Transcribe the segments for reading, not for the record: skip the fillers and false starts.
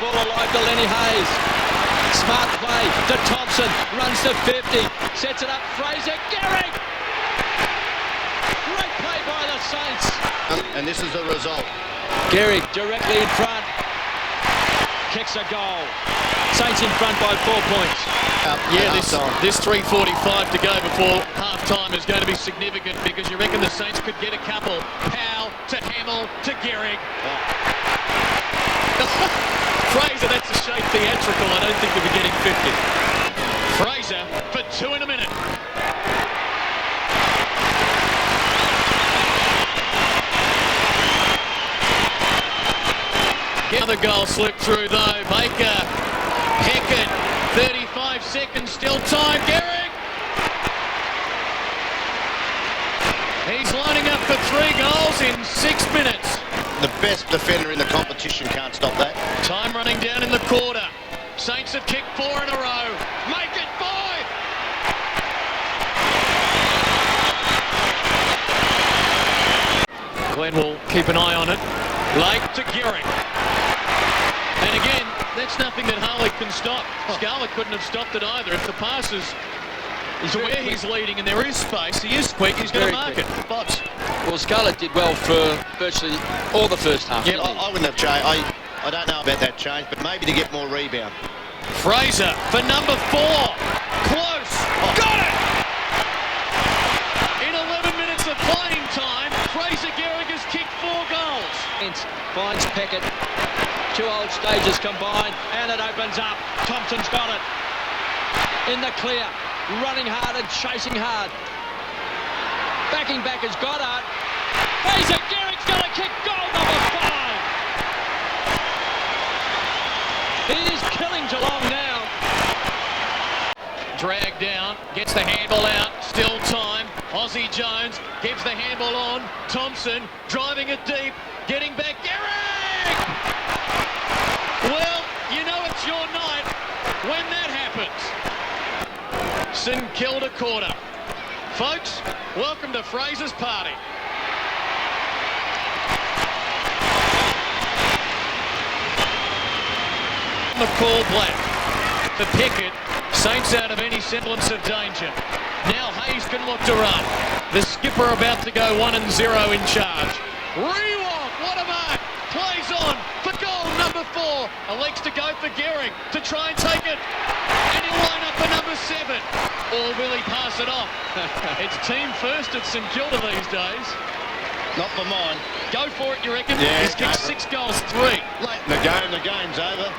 ball alive to Lenny Hayes. Smart play to Thompson, runs to 50, sets it up, Fraser Gehrig! Great play by the Saints. And this is the result. Gehrig directly in front, kicks a goal. Saints in front by 4 points. This 3:45 to go before half-time is going to be significant because you reckon the Saints could get a couple. Powell to Hamill to Gehrig. Fraser, that's a shape theatrical. I don't think we'll be getting 50. Fraser for 2 in a minute. Another goal slipped through though. Baker, Heckett, 35 seconds, still time. Gehrig! He's lining up for 3 goals in 6 minutes. The best defender in the competition can't stop that. Time running down in the quarter. Saints have kicked 4 in a row. Make it 5! Glenn will keep an eye on it. Lake to Gehrig. And again, that's nothing that Harley can stop. Scarlett couldn't have stopped it either. If the pass is to where he's leading and there is space, he is quick, he's going to mark it. Bots. Well, Scarlett did well for virtually all the first half. Yeah, I wouldn't have changed. I don't know about that change, but maybe to get more rebound. Fraser for number 4. Close. Got it! In 11 minutes of playing time, Fraser Gehrig has kicked 4 goals. Finds Peckett. 2 old stages combined, and it opens up. Thompson's got it. In the clear. Running hard and chasing hard. Backing back is Goddard. Fraser Gehrig's got to kick goal number 5. He is killing Geelong now. Dragged down, gets the handball out, still time. Aussie Jones gives the handball on. Thompson driving it deep, getting back. Gehrig! Well, you know it's your night when that happens. St.Kilda quarter. Folks, welcome to Fraser's party. McCall Black for Pickett. Saints out of any semblance of danger. Now Hayes can look to run. The skipper about to go 1-0 in charge. Rewalk, what a mark! Plays on for goal number 4. Elects to go for Gehrig to try and take it. And he'll line up for number 7. Or will he pass it off? It's team first at St Kilda these days. Not for mine. Go for it, you reckon? Yeah, he's kicked 6 goals, 3. Late in the game's over.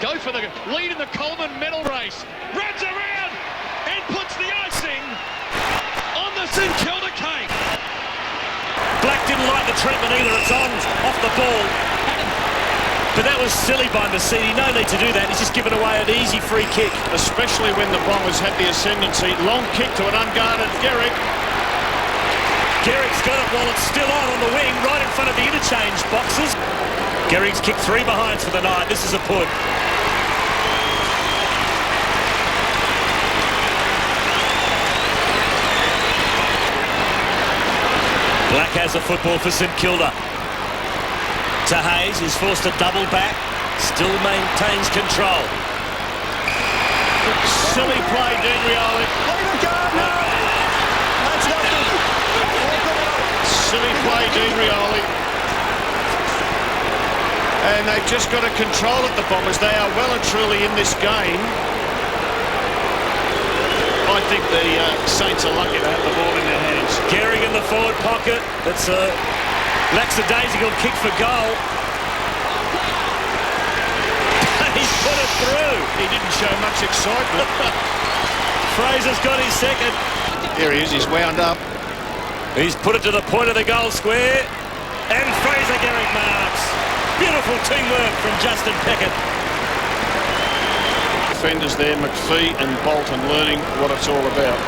Go for the lead in the Coleman medal race. Runs around and puts the icing on the St Kilda cake. Black didn't like the treatment either. It's on, off the ball. But that was silly by Mercedes. No need to do that. He's just given away an easy free kick. Especially when the Bombers had the ascendancy. Long kick to an unguarded Gehrig. Gehrig's got it while it's still on the wing, right in front of the interchange boxes. Gehrig's kicked 3 behinds for the night. This is a put. Black has a football for St Kilda. To Hayes, who's forced to double back. Still maintains control. Silly play, Dean Rioli. Silly play, Dean Rioli. And they've just got to control it, the Bombers. They are well and truly in this game. I think the Saints are lucky to have the ball in their hands. Gehrig in the forward pocket. That's a lackadaisical kick for goal. He's put it through. He didn't show much excitement. Fraser's got his second. There he is, he's wound up. He's put it to the point of the goal square. And Fraser Gehrig marks. Beautiful teamwork from Justin Peckett. Defenders there, McPhee and Bolton, learning what it's all about.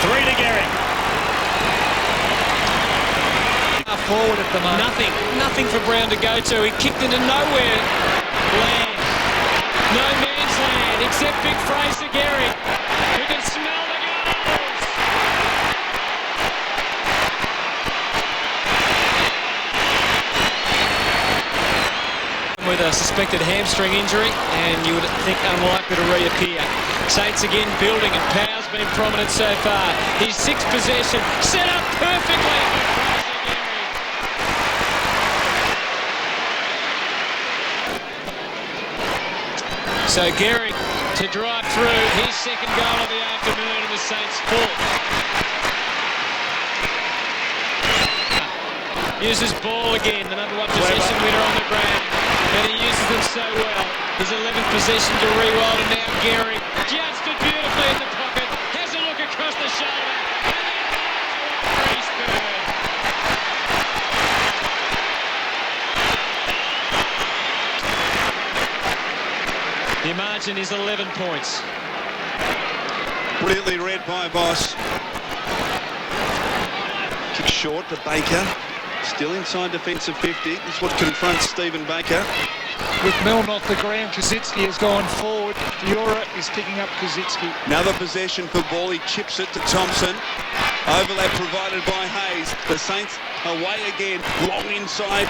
3 to Gehrig. Forward at the moment. Nothing for Brown to go to. He kicked into nowhere. Land. No man's land except big Fraser Gehrig, who can smell the goals. with a suspected hamstring injury, and you would think unlikely to reappear. Saints again building, and Powell's been prominent so far. His sixth possession set up perfectly. So Gehrig to drive through his second goal of the afternoon, and the Saints fourth. Uses ball again, the number one possession winner on the ground, and he uses them so well. His 11th possession to Rewald, and now Gehrig just stood beautifully in the pocket, has a look across the shoulder, and then he's third. The margin is 11 points. Brilliantly read by Boss. Kick short to Baker. Still inside defensive 50. This is what confronts Stephen Baker. With Milne off the ground, Kosicki has gone forward. Diora is picking up Kosicki. Another possession for ball. He chips it to Thompson. Overlap provided by Hayes. The Saints away again. Long inside.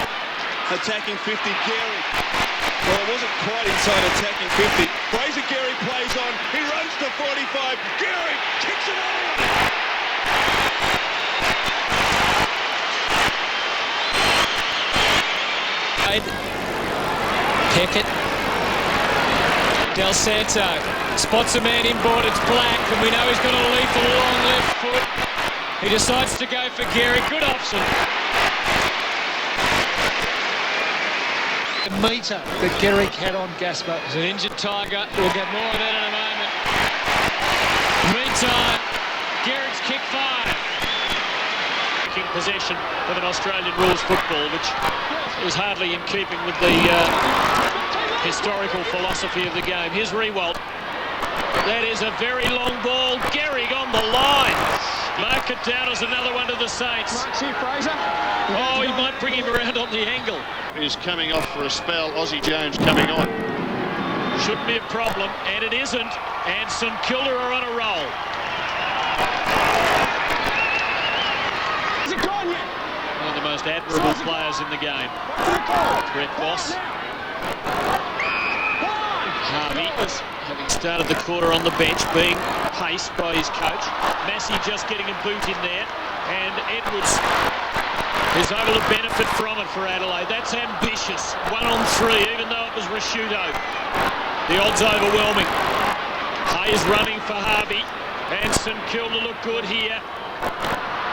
Attacking 50. Gehrig. Well, it wasn't quite inside attacking 50. Fraser Gehrig plays on. He runs to 45. Gehrig kicks it over. Pickett. Del Santo spots a man inboard. It's Black, and we know he's got a lethal long left foot. He decides to go for Gehrig. Good option. The metre that Gehrig had on Gasper. He's an injured Tiger. We'll get more of that in a moment. Meantime, Gehrig's kick 5. King possession of an Australian rules football, which is hardly in keeping with the historical philosophy of the game. Here's Rewalt. That is a very long ball. Gehrig on the line. Mark it down as another one to the Saints. Oh, he might bring him around on the angle. Is coming off for a spell. Aussie Jones coming on. Shouldn't be a problem, and it isn't. And St Kilda are on a roll. One of the most admirable players in the game. Brett Boss. Harvey, having started the quarter on the bench, being paced by his coach. Massey just getting a boot in there, and Edwards is able to benefit from it for Adelaide. That's ambitious. 1 on 3, even though it was Rashuto. The odds overwhelming. Hayes running for Harvey, and St Kilda look good here.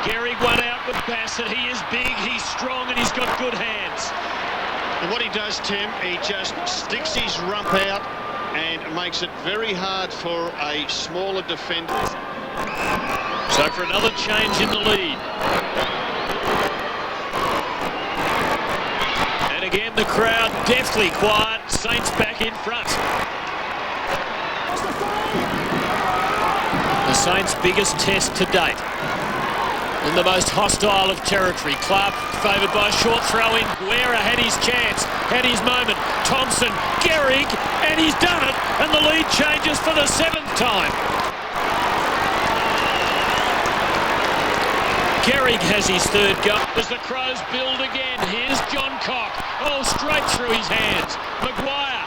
Gehrig won out with Bassett. He is big, he's strong, and he's got good hands. And what he does, Tim, he just sticks his rump out and makes it very hard for a smaller defender. So for another change in the lead. And again, the crowd deftly quiet. Saints back in front. The Saints' biggest test to date. In the most hostile of territory. Clark favoured by a short throw in. Guerra had his chance, had his moment. Thompson, Gehrig, and he's done it. And the lead changes for the 7th time. Gehrig has his 3rd go. As the Crows build again, here's John Cock. Oh, straight through his hands. Maguire.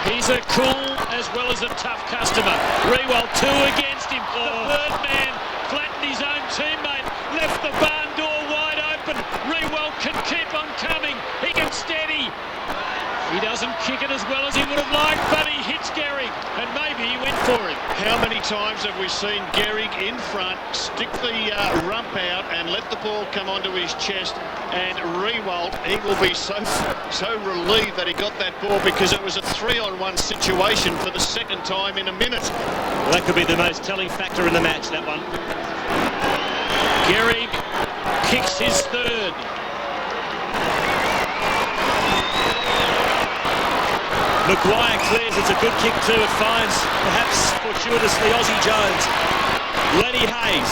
He's a cool as well as a tough customer. Rewald 2 against him. The third man flattened his own teammate. Left the barn door wide open. Rewald can keep on coming. He can steady. He doesn't kick it as well as he would have liked, but he hits Gehrig, and maybe he went for him. How many times have we seen Gehrig in front, stick the rump out and let the ball come onto his chest, and Rewalt, he will be so relieved that he got that ball, because it was a 3-on-1 situation for the 2nd time in a minute. Well, that could be the most telling factor in the match, that one. Gehrig kicks his 3rd. Maguire clears, it's a good kick too, it finds, perhaps fortuitously, Aussie Jones. Lenny Hayes.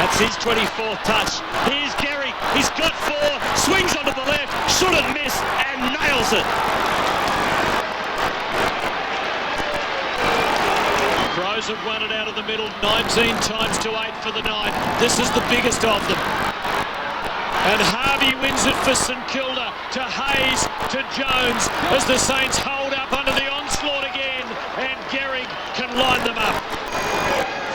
That's his 24th touch. Here's Gehrig, he's got 4, swings onto the left, shouldn't miss, and nails it. Crows have won it out of the middle, 19 times to 8 for the night. This is the biggest of them. And Harvey wins it for St Kilda to Hayes to Jones as the Saints hold up under the onslaught again, and Gehrig can line them up.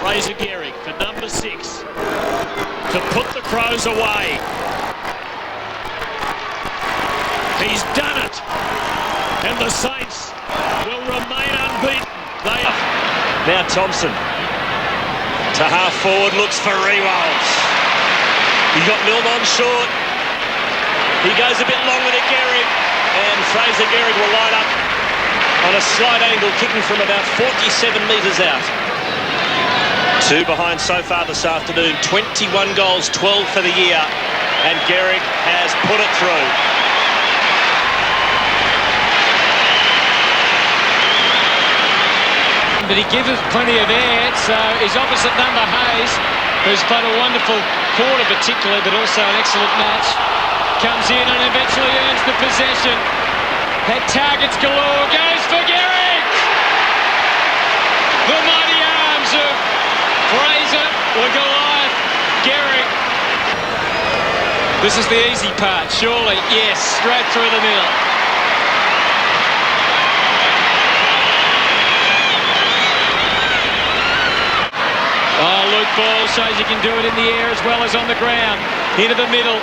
Fraser Gehrig for number 6 to put the Crows away. He's done it, and the Saints will remain unbeaten. Now Thompson to half forward, looks for Rewolds. He's got Milne on short. He goes a bit longer to Gehrig, and Fraser Gehrig will line up on a slight angle, kicking from about 47 metres out. 2 behind so far this afternoon, 21 goals, 12 for the year, and Gehrig has put it through. But he gives us plenty of air, so his opposite number, Hayes, who's played a wonderful quarter particularly, but also an excellent match, comes in and eventually earns the possession. Had targets galore, goes for Gehrig! The mighty arms of Fraser, or Goliath, Gehrig. This is the easy part, surely. Yes, straight through the middle. Oh, Luke Ball shows you can do it in the air as well as on the ground. Into the middle.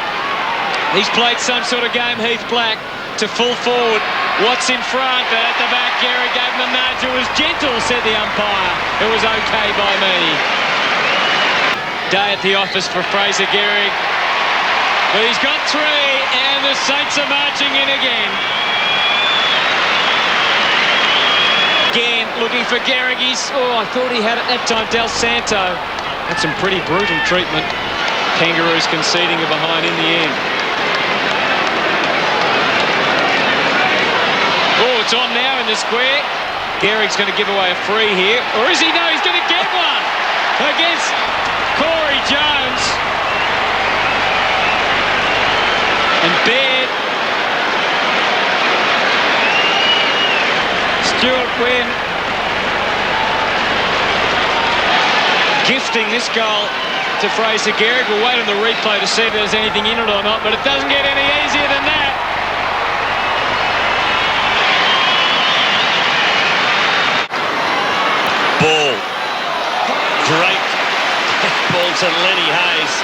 He's played some sort of game, Heath Black, to full forward. What's in front? But at the back, Gehrig gave him a nudge. It was gentle, said the umpire. It was okay by me. Day at the office for Fraser Gehrig. But he's got 3, and the Saints are marching in again. Again, looking for Gehrig. I thought he had it that time. Del Santo. That's some pretty brutal treatment. Kangaroos conceding a behind in the end. Oh, it's on now in the square. Gehrig's going to give away a free here. Or is he? No, he's going to get one against Corey Jones. And Baird. Stewart Wynn gifting this goal to Fraser Gehrig. We'll wait on the replay to see if there's anything in it or not, but it doesn't get any easier than that. Ball. Great ball to Lenny Hayes.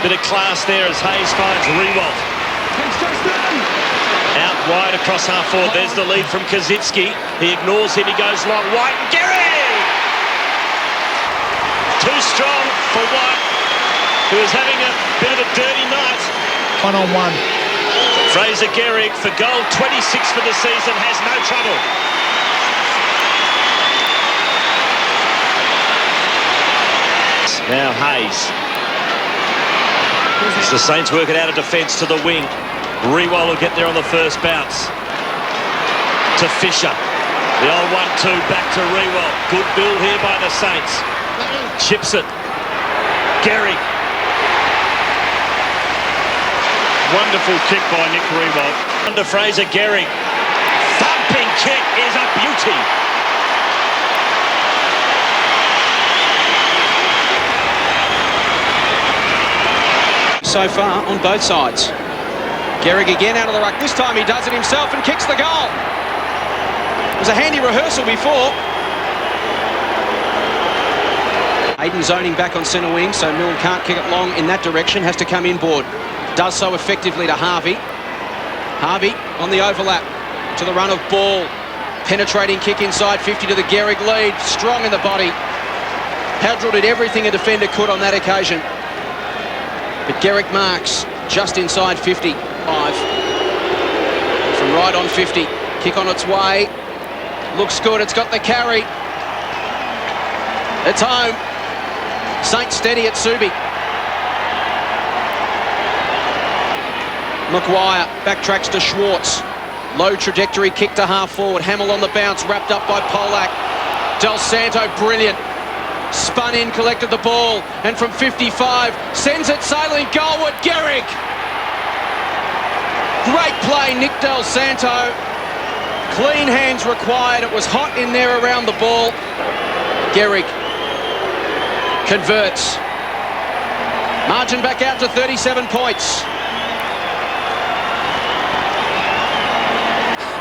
Bit of class there as Hayes finds Rewoldt. Out wide across half forward. There's the lead from Kazitsky. He ignores him. He goes long. White. Gehrig! Too strong for White, who is having a bit of a dirty night. 1-on-1. Fraser Gehrig for goal 26 for the season has no trouble. Now Hayes. As the Saints work it out of defence to the wing. Rewoldt will get there on the first bounce. To Fisher. The old 1-2 back to Rewoldt. Good build here by the Saints. Chips it. Gehrig. Wonderful kick by Nick Rewoldt. Under Fraser Gehrig. Thumping kick is a beauty. So far on both sides. Gehrig again out of the ruck. This time he does it himself and kicks the goal. It was a handy rehearsal before. Aiden zoning back on centre wing, so Milne can't kick it long in that direction. Has to come inboard. Does so effectively to Harvey. Harvey on the overlap to the run of Ball. Penetrating kick inside 50 to the Gehrig lead. Strong in the body. Hadrill did everything a defender could on that occasion. But Gehrig marks just inside 55. From right on 50. Kick on its way. Looks good. It's got the carry. It's home. Saints steady at Subi. Maguire backtracks to Schwartz. Low trajectory kick to half forward. Hamill on the bounce, wrapped up by Polak. Del Santo, brilliant. Spun in, collected the ball, and from 55, sends it sailing goalward. Gehrig. Great play, Nick Del Santo. Clean hands required. It was hot in there around the ball. Gehrig converts. Margin back out to 37 points.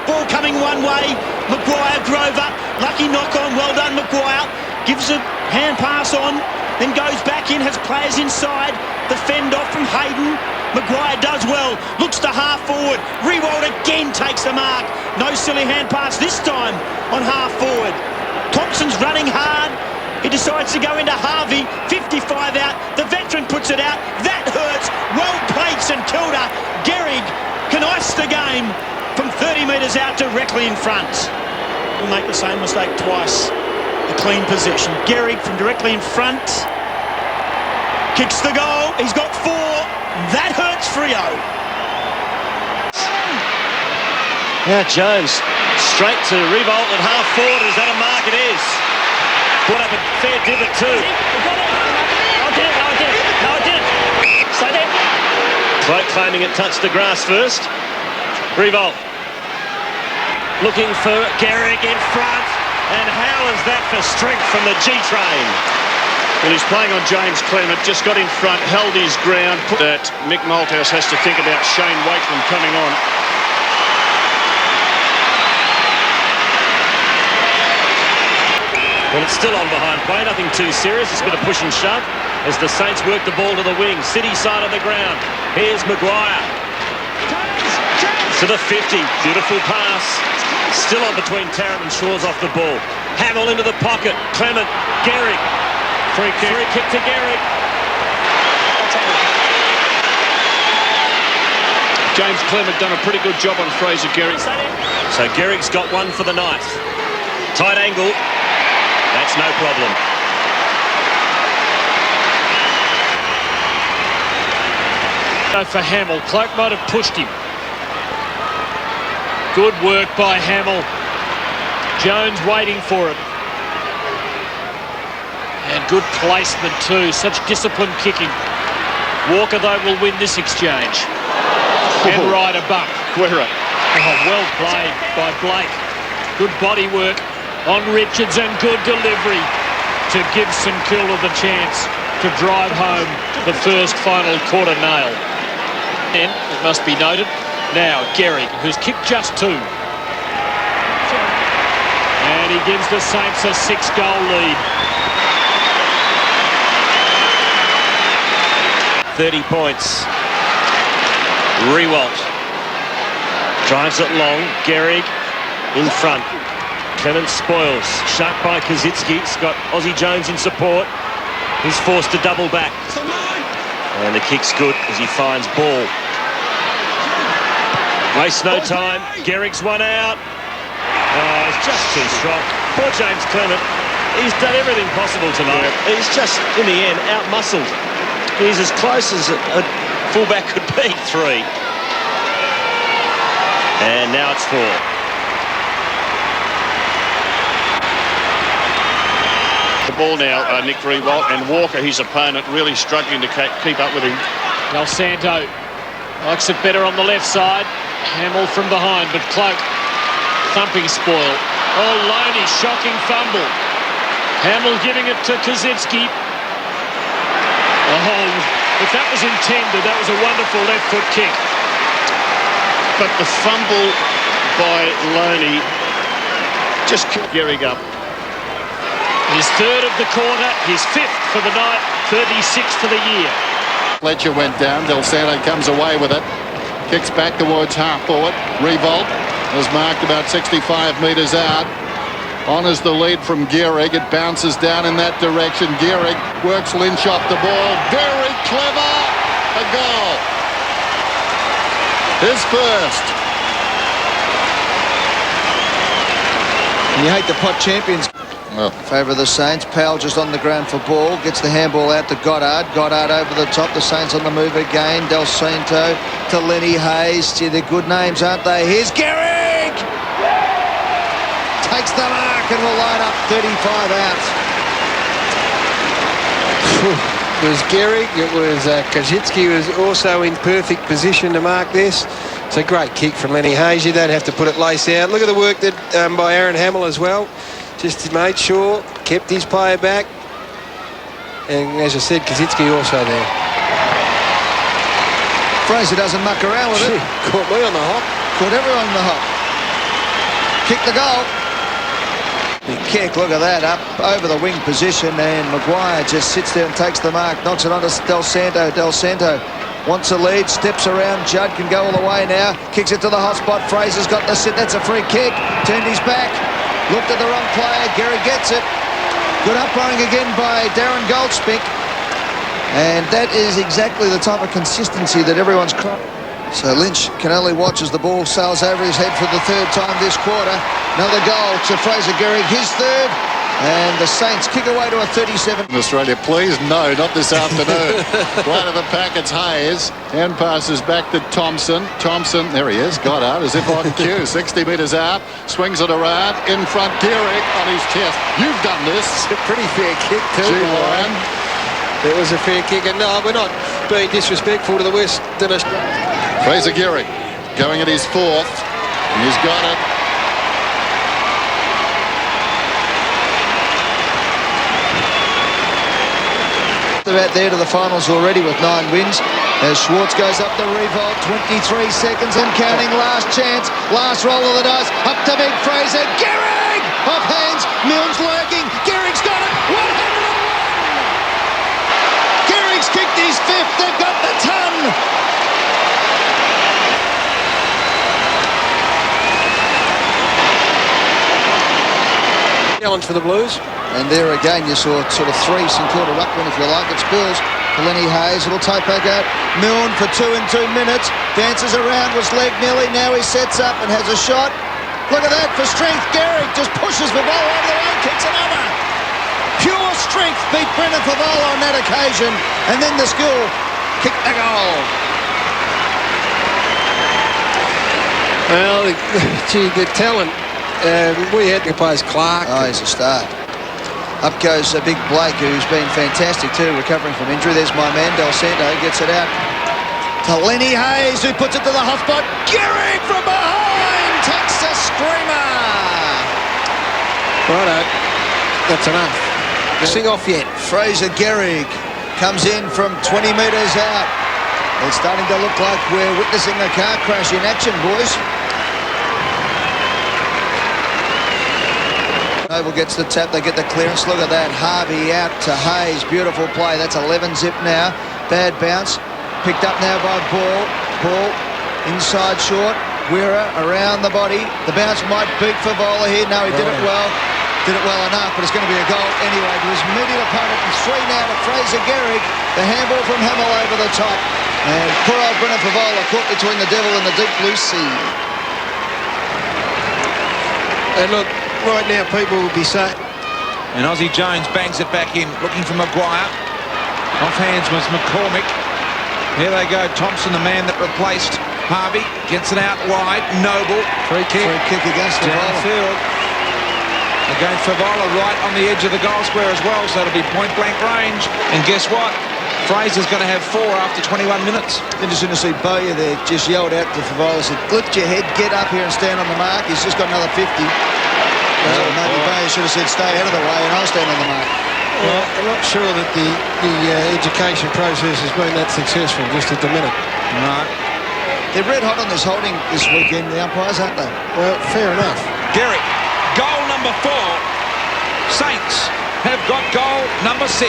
Ball coming one way. Maguire drove up. Lucky knock on. Well done, Maguire. Gives a hand pass on. Then goes back in. Has players inside. The fend off from Hayden. Maguire does well. Looks to half forward. Rewald again takes the mark. No silly hand pass this time on half forward. Thompson's running hard. He decides to go into Harvey. 55 out. The veteran puts it out. That hurts. Well played, St.Kilda. Gehrig can ice the game from 30 metres out directly in front. We'll make the same mistake twice. A clean possession. Gehrig from directly in front. Kicks the goal. He's got 4. That hurts Freo. Now Jones straight to Revolt at half forward. Is that a mark? It is. Put up a fair divot too. No, it didn't. Stay there. Cloak claiming it touched the grass first. Revolt looking for Gehrig in front. And how is that for strength from the G-Train? Well, he's playing on James Clement, just got in front, held his ground. That Mick Malthouse has to think about Shane Wakeman coming on. Well, it's still on behind play, nothing too serious. It's a bit of push and shove as the Saints work the ball to the wing. City side of the ground. Here's Maguire. To the 50. Beautiful pass. Still on between Tarrant and Shaw's off the ball. Hamill into the pocket. Clement. Gehrig. Free kick to Gehrig. James Clement done a pretty good job on Fraser Gehrig. So Gehrig's got one for the night. Tight angle. That's no problem. For Hamill. Cloak might have pushed him. Good work by Hamill. Jones waiting for it. And good placement too. Such disciplined kicking. Walker, though, will win this exchange. And Ryder bump. Well played by Blake. Good body work on Richards and good delivery to give St.Kilda the chance to drive home the first final quarter nail. And it must be noted, now Gehrig, who's kicked just 2. And he gives the Saints a 6-goal lead. 30 points. Rewalt drives it long. Gehrig in front. Clement spoils. Shut by Kazitsky. He's got Aussie Jones in support. He's forced to double back. And the kick's good as he finds ball. Wastes no time. Gehrig's one out. Oh, it's just too strong. Poor James Clement. He's done everything possible tonight. He's just, in the end, out-muscled. He's as close as a fullback could be. 3. And now it's 4. The ball now, Nick Rewalt, and Walker, his opponent, really struggling to keep up with him. Del Santo likes it better on the left side. Hamill from behind, but Cloak thumping spoil. Oh, Loney, shocking fumble. Hamill giving it to Kazitsky. Oh, if that was intended, that was a wonderful left foot kick. But the fumble by Loney just killed Gehrig up. His 3rd of the quarter, his 5th for the night, 36th for the year. Fletcher went down. Del Santo comes away with it. Kicks back towards half forward. Revolt is marked about 65 metres out. Honours the lead from Gehrig. It bounces down in that direction. Gehrig works Lynch off the ball. Very clever. A goal. His first. And you hate the pot champions. Well, favour of the Saints. Powell just on the ground for ball. Gets the handball out to Goddard. Goddard over the top. The Saints on the move again. Del Santo to Lenny Hayes. Gee, they're good names, aren't they? Here's Gehrig! Takes the mark and will line up 35 out. It was Gehrig. It was Kazitsky was also in perfect position to mark this. It's a great kick from Lenny Hayes. You don't have to put it lace out. Look at the work that by Aaron Hamill as well. Just made sure, kept his player back. And as I said, Kazitsky also there. Fraser doesn't muck around with it. Caught me on the hop. Caught everyone on the hop. Kick the goal. Big kick, look at that, up over the wing position, and Maguire just sits there and takes the mark, knocks it onto Del Santo. Del Santo wants a lead, steps around, Judd can go all the way now, kicks it to the hot spot, Fraser's got the sit, that's a free kick, turned his back, looked at the wrong player, Gehrig gets it. Good umpiring again by Darren Goldspick, and that is exactly the type of consistency that everyone's crying. So Lynch can only watch as the ball sails over his head for the third time this quarter. Another goal to Fraser Gehrig, his third, and the Saints kick away to a 37. In Australia, please, no, not this afternoon. Right of the pack, it's Hayes. Hand passes back to Thompson. Thompson, there he is, Goddard, as if on cue. 60 metres out, swings it around, in front, Gehrig on his chest. You've done this. It's a pretty fair kick too. Ryan. It was a fair kick, and no, we're not being disrespectful to the Western Australia. Fraser Gehrig going at his fourth, and he's got it. They're out there to the finals already with 9 wins. As Schwartz goes up the revolt, 23 seconds and counting, last chance, last roll of the dice, up to big Fraser, Gehrig! Off hands, Milne's lurking, Gehrig's got it, 101! Gehrig's kicked his fifth, they've got the ton! Challenge for the Blues. And there again you saw sort of 3 St Kilda ruckmen, if you like. It's Bills to Lenny Hayes. It'll take back out. Milne for 2 in 2 minutes. Dances around, was leg nearly. Now he sets up and has a shot. Look at that for strength. Gehrig just pushes Favola over the line, kicks another. Pure strength beat Brendan Favola on that occasion. And then the skill kicked the goal. Well, gee, the talent. We had to replace Clark. Oh, he's a star. Up goes Big Blake, who's been fantastic too, recovering from injury. There's my man, Del Santo, gets it out to Lenny Hayes, who puts it to the hot spot. Gehrig from behind takes a screamer. Righto, that's enough. Sing off yet. Fraser Gehrig comes in from 20 metres out. It's starting to look like we're witnessing a car crash in action, boys. Noble gets the tap, they get the clearance. Look at that, Harvey out to Hayes, beautiful play. That's 11 zip now. Bad bounce, picked up now by Ball, inside short. Wira around the body. The bounce might beat Favola here. No, he did it well. Did it well enough, but it's going to be a goal anyway to his immediate opponent. And 3 now to Fraser Gehrig. The handball from Hamill over the top. And poor old Brendan Favola caught between the devil and the deep blue sea. And look, right now people will be saying... And Ozzie Jones bangs it back in, looking for Maguire. Off hands was McCormick. There they go, Thompson, the man that replaced Harvey, gets it out wide. Noble, free kick against Favola. Downfield. Against Favola, right on the edge of the goal square as well, so it'll be point-blank range. And guess what? Fraser's going to have 4 after 21 minutes. Interesting to see Bowyer there just yelled out to Favola, said, lift your head, get up here and stand on the mark. He's just got another 50. Maybe Bowyer should have said stay out of the way and I'll stand on the mark. Well, I'm not sure that the education process has been that successful just at the minute. No. They're red hot on this holding this weekend, the umpires, aren't they? Well, fair enough. Gehrig, goal number 4. Saints have got goal number 6.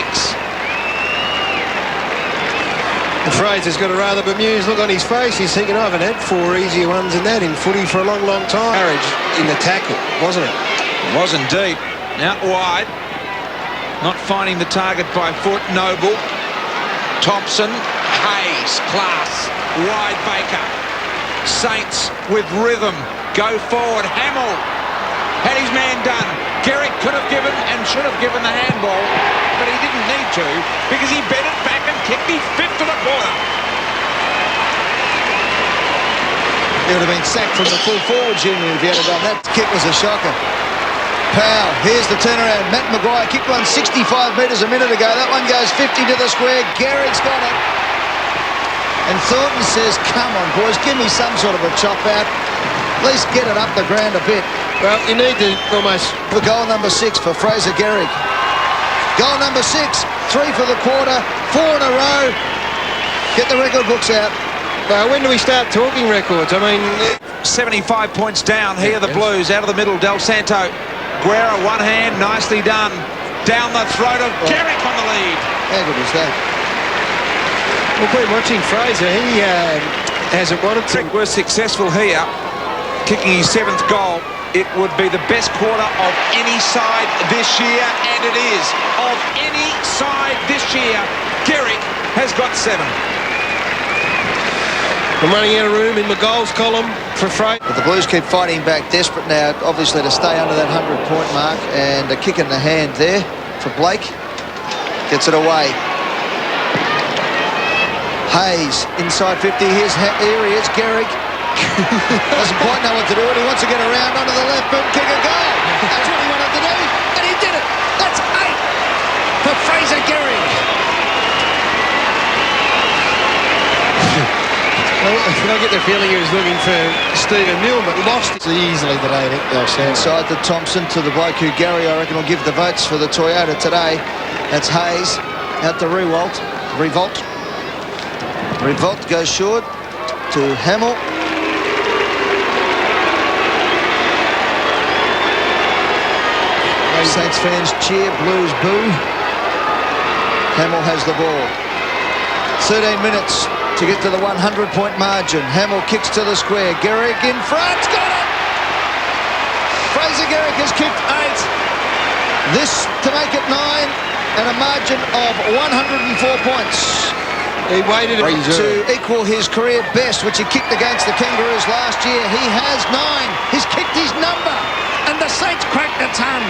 The Fraser's got a rather bemused look on his face. He's thinking, I haven't had 4 easier ones than that in footy for a long, long time. Courage in the tackle, wasn't it? It was indeed. Out wide. Not finding the target by foot. Noble. Thompson. Hayes. Class. Wide Baker. Saints with rhythm. Go forward. Hamill had his man done. Gehrig could have given and should have given the handball, but he didn't need to because he bent it back and kicked his 5th to the corner. He would have been sacked from the full forward unit if he had done that. Kick was a shocker. Powell, here's the turnaround. Matt Maguire kicked one 65 metres a minute ago. That one goes 50 to the square. Gehrig's got it. And Thornton says, come on, boys, give me some sort of a chop out. At least get it up the ground a bit. Well, you need to almost... For goal number 6 for Fraser Gehrig. Goal number 6, 3 for the quarter, 4 in a row. Get the record books out. When do we start talking records? I mean... 75 points down. Here the Blues out of the middle. Del Santo. Guerra, one hand, nicely done. Down the throat of Gehrig on the lead. How good is that? We've been watching Fraser. He hasn't wanted to. Gehrig was successful here, kicking his 7th goal. It would be the best quarter of any side this year, and it is. Of any side this year, Gehrig has got 7. I'm running out of room in the goals column for Fraser. But the Blues keep fighting back, desperate now, obviously, to stay under that 100-point mark. And a kick in the hand there for Blake. Gets it away. Hayes, inside 50. Here he is, Gehrig. Doesn't quite know what to do, and he wants to get around onto the left boot, kick a goal. That's what he wanted to do, and he did it. That's 8 for Fraser Gehrig. I get the feeling he was looking for Stephen Milne, but lost it easily today, Nick. Inside to Thompson, to the bloke who Gary, I reckon, will give the votes for the Toyota today. That's Hayes. Out to Revolt. Revolt goes short to Hamill. Saints fans cheer, Blues boo. Hamill has the ball. 13 minutes to get to the 100-point margin. Hamill kicks to the square. Gehrig in front. Got it! Fraser Gehrig has kicked 8. This to make it 9 and a margin of 104 points. He waited to equal his career best, which he kicked against the Kangaroos last year. He has 9. He's kicked his number, and the Saints cracked a ton.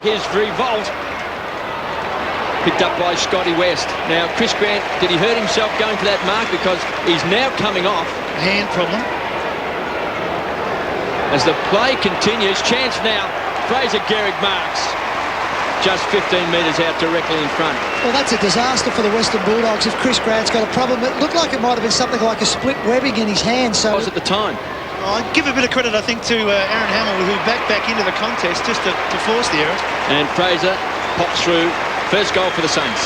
Here's Revolt. Picked up by Scotty West. Now, Chris Grant, did he hurt himself going for that mark? Because he's now coming off. Hand problem. As the play continues, chance now. Fraser Gehrig marks. Just 15 metres out directly in front. Well, that's a disaster for the Western Bulldogs if Chris Grant's got a problem. It looked like it might have been something like a split webbing in his hand. So was at the time. I'd give a bit of credit, I think, to Aaron Hamill, who backed back into the contest just to force the error. And Fraser pops through. First goal for the Saints.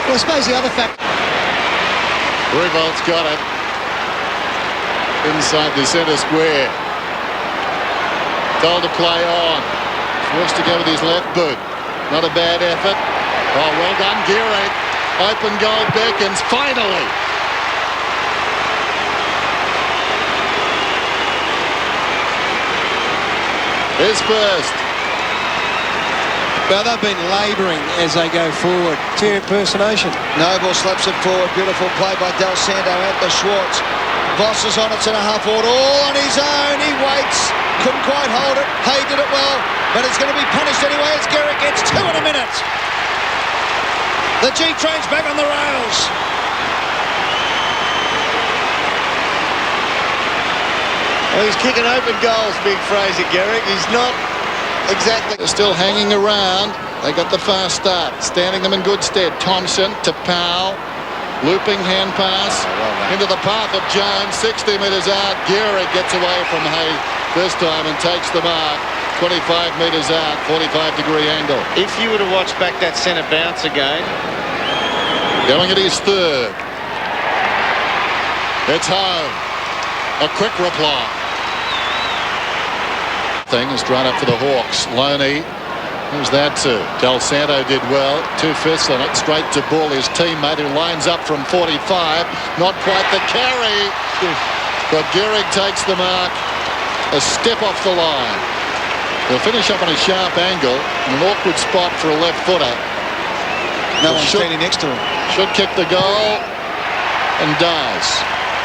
Well, I suppose the other fact... Revolt's got it. Inside the centre square. Told to play on. Forced to go with his left boot. Not a bad effort. Oh, well done, Gehrig. Open goal beckons, finally. His first. Well, they've been labouring as they go forward. Fair impersonation. Noble slaps it forward. Beautiful play by Del Santo out to Schwartz. Voss is on it, centre half forward, all on his own. He waits. Couldn't quite hold it. Hay did it well, but it's going to be punished anyway as Gehrig gets 2 in a minute. The G train's back on the rails. Well, he's kicking open goals, big Fraser Gehrig. He's not exactly... They're still hanging around. They got the fast start, standing them in good stead. Thompson to Powell. Looping hand pass into the path of Jones. 60 metres out. Gehrig gets away from Hayes this time and takes the mark. 25 metres out, 45-degree angle. If you were to watch back that centre bounce again... Going at his 3rd. It's home. A quick reply. Thing is drawn up for the Hawks. Loney. Who's that to? Del Santo did well. 2 fists on it. Straight to Bull, his teammate, who lines up from 45. Not quite the carry. But Gehrig takes the mark. A step off the line. He'll finish up on a sharp angle. An awkward spot for a left footer. No one's standing next to him. Should kick the goal. And does.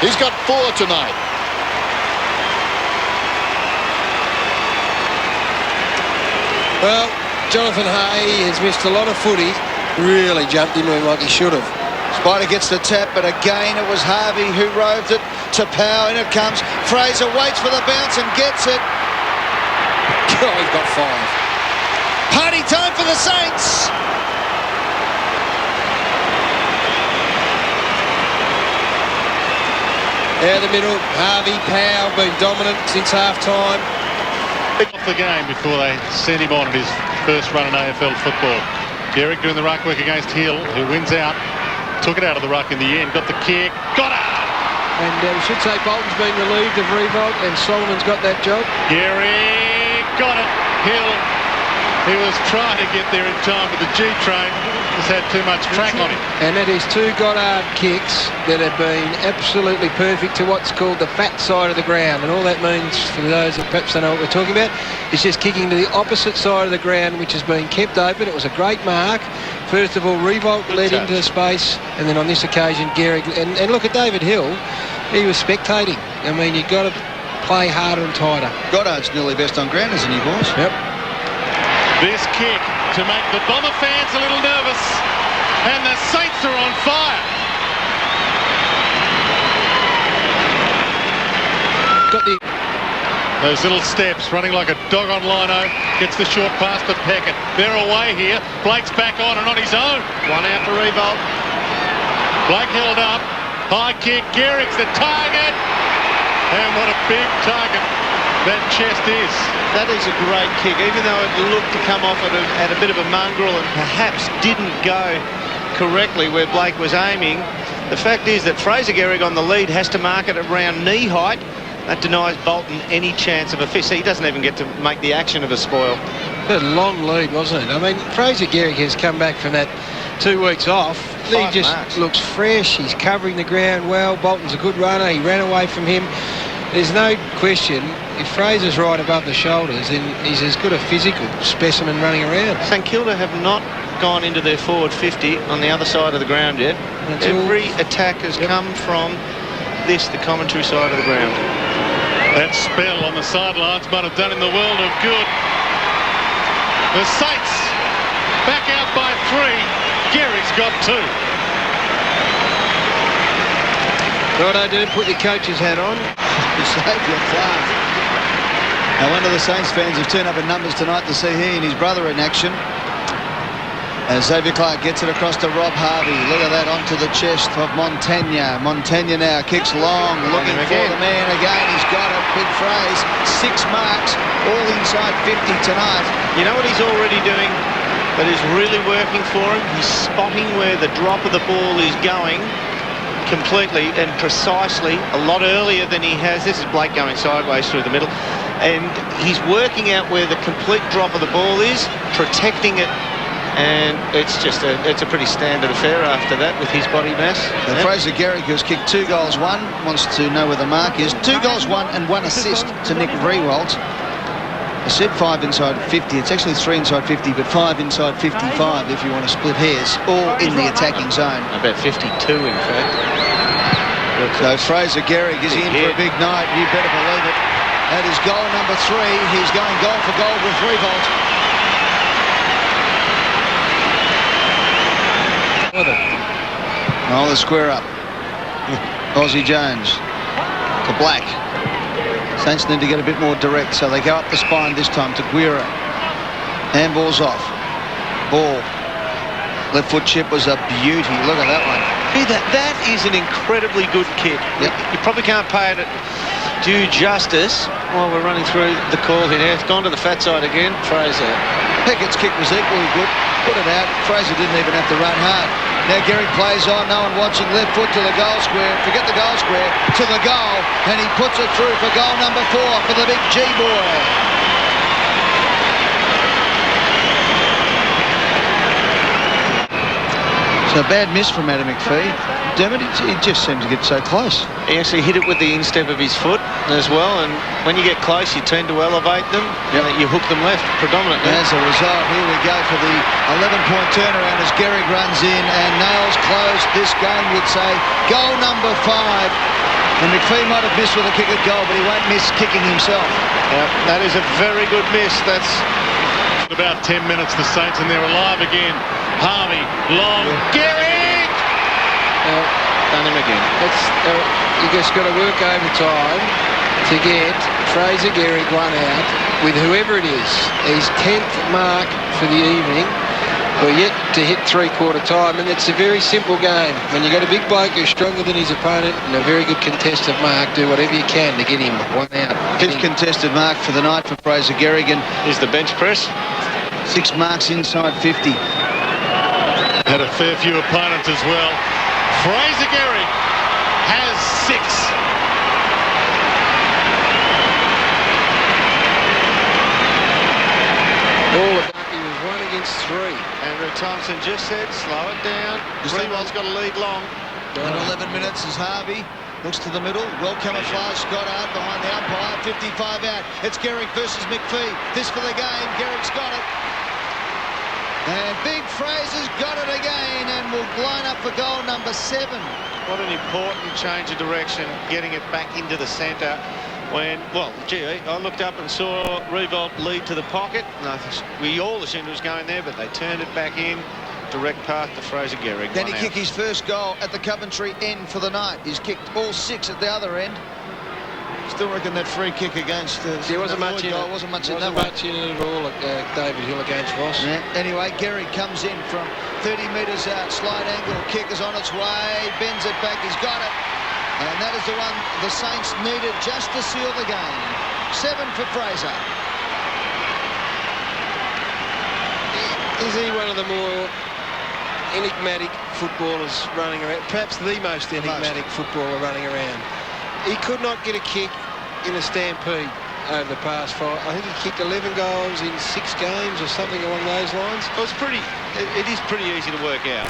He's got 4 tonight. Well, Jonathan Hay has missed a lot of footy. Really jumped into him like he should have. Spider gets the tap, but again it was Harvey who roved it to Powell. In it comes. Fraser waits for the bounce and gets it. Oh, he's got 5. Party time for the Saints. Out the middle, Harvey, Powell been dominant since half-time. Off the game before they sent him on at his first run in AFL football. Gehrig doing the ruck work against Hill, who wins out. Took it out of the ruck in the end, got the kick, got it! And we should say Bolton's been relieved of Revolt and Solomon's got that job. Gehrig got it. Hill, he was trying to get there in time, but the G train has had too much track on him. And that is 2 Goddard kicks that have been absolutely perfect to what's called the fat side of the ground. And all that means, for those that perhaps don't know what we're talking about, is just kicking to the opposite side of the ground, which has been kept open. It was a great mark. First of all, Revolt led into the space, and then on this occasion, Gehrig. And look at David Hill. He was spectating. I mean, you've got to play harder and tighter. Goddard's nearly best on ground, isn't he, boys? Yep. This kick to make the Bomber fans a little nervous, and the Saints are on fire. Got the... Those little steps, running like a dog on lino, gets the short pass to Peckett. They're away here. Blake's back on and on his own. One out for Revolt. Blake held up. High kick. Gehrig's the target. And what a big target that chest is. That is a great kick, even though it looked to come off at a bit of a mongrel and perhaps didn't go correctly where Blake was aiming. The fact is that Fraser Gehrig on the lead has to mark it around knee height. That denies Bolton any chance of a fist. He doesn't even get to make the action of a spoil. A long lead, wasn't it? I mean, Fraser Gehrig has come back from that 2 weeks off. He just looks fresh. He's covering the ground well. Bolton's a good runner. He ran away from him. There's no question, if Fraser's right above the shoulders, then he's as good a physical specimen running around. St Kilda have not gone into their forward 50 on the other side of the ground yet. Every attack has come from the commentary side of the ground. That spell on the sidelines might have done him the world of good. The Saints back out by 3. Gehrig's got 2. Righto, do put your coach's hat on. You saved your class. Now, one of the Saints fans have turned up in numbers tonight to see he and his brother in action. As Xavier Clark gets it across to Rob Harvey. Look at that, onto the chest of Montagna. Montagna now kicks long, looking for the man again. He's got it, big phrase. 6 marks, all inside 50 tonight. You know what he's already doing that is really working for him? He's spotting where the drop of the ball is going completely and precisely, a lot earlier than he has. This is Blake going sideways through the middle. And he's working out where the complete drop of the ball is, protecting it. And it's just it's a pretty standard affair after that with his body mass. And Fraser Gehrig, who's kicked 2 goals, 1, wants to know where the mark is. 2 goals, 1 and 1 assist to Nick Riewoldt. I said 5 inside 50. It's actually 3 inside 50, but 5 inside 55 if you want to split hairs, all in the attacking zone. About 52, in fact. So Fraser Gehrig is in for a big night. You better believe it. That is goal number 3. He's going goal for goal with Riewoldt. Oh, the square up. Aussie Jones to Black. Saints need to get a bit more direct, so they go up the spine this time to Guerra. Handball's off. Ball. Left foot chip was a beauty. Look at that one. That is an incredibly good kick. Yep. You probably can't pay it due justice while we're running through the call here. It's gone to the fat side again. Fraser. Pickett's kick was equally good. Put it out. Fraser didn't even have to run hard. Now Gehrig plays on, no one watching, left foot to the goal square, forget the goal square, to the goal, and he puts it through for goal number 4 for the big G-boy. So a bad miss from Adam McPhee. Dermot, he just seemed to get so close. He actually hit it with the instep of his foot as well, and when you get close, you tend to elevate them, and you hook them left predominantly. As a result, here we go for the 11-point turnaround as Gehrig runs in and nails close this game, you'd say. Goal number 5. And McPhee might have missed with a kick at goal, but he won't miss kicking himself. Yep, that is a very good miss. That's about 10 minutes, the Saints, and they're alive again. Harvey, long, Gehrig! Done him again. You just got to work overtime to get Fraser Gehrig run out with whoever it is. His 10th mark for the evening. We're yet to hit 3/4 time, and it's a very simple game. When you got a big bloke who's stronger than his opponent and a very good contested mark, do whatever you can to get him one out. 5th contested mark for the night for Fraser Gehrig. Is the bench press? 6 marks inside 50. Had a fair few opponents as well. Fraser Gehrig has 6. All of he was 1 against 3. Andrew Thompson just said, slow it down. Rewald's got to lead long. And 11 minutes as Harvey looks to the middle. Well camouflaged. Goddard behind the umpire. 55 out. It's Gehrig versus McPhee. This for the game. Gehrig's got it. And Big Fraser's got it again and will line up for goal number 7. What an important change of direction, getting it back into the centre. When, well, gee, I looked up and saw Rewald lead to the pocket. We all assumed it was going there, but they turned it back in. Direct path to Fraser Gehrig. Then he kicked his first goal at the Coventry end for the night. He's kicked all 6 at the other end. Still reckon that free kick against there wasn't much in it. Wasn't much in that one. Wasn't much in it at all at David Hill against Ross. Yeah. Anyway, Gehrig comes in from 30 metres out. Slide angle. Kick is on its way. Bends it back. He's got it. And that is the one the Saints needed just to seal the game. 7 for Fraser. Is he one of the more enigmatic footballers running around? Perhaps the most enigmatic footballer running around. He could not get a kick in a stampede over the past 5. I think he kicked 11 goals in 6 games or something along those lines. Well, it is pretty easy to work out.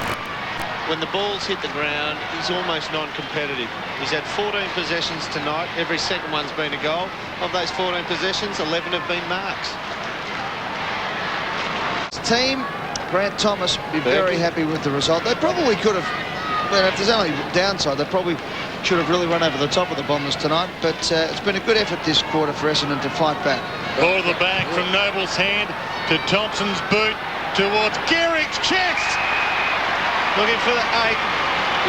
When the ball's hit the ground, he's almost non-competitive. He's had 14 possessions tonight. Every second one's been a goal. Of those 14 possessions, 11 have been marks. Team, Grant Thomas be very happy with the result. They probably could have, well, if there's only downside, they probably should have really run over the top of the Bombers tonight, but it's been a good effort this quarter for Essendon to fight back. Ball the back from Noble's hand to Thompson's boot towards Gehrig's chest. Looking for the 8.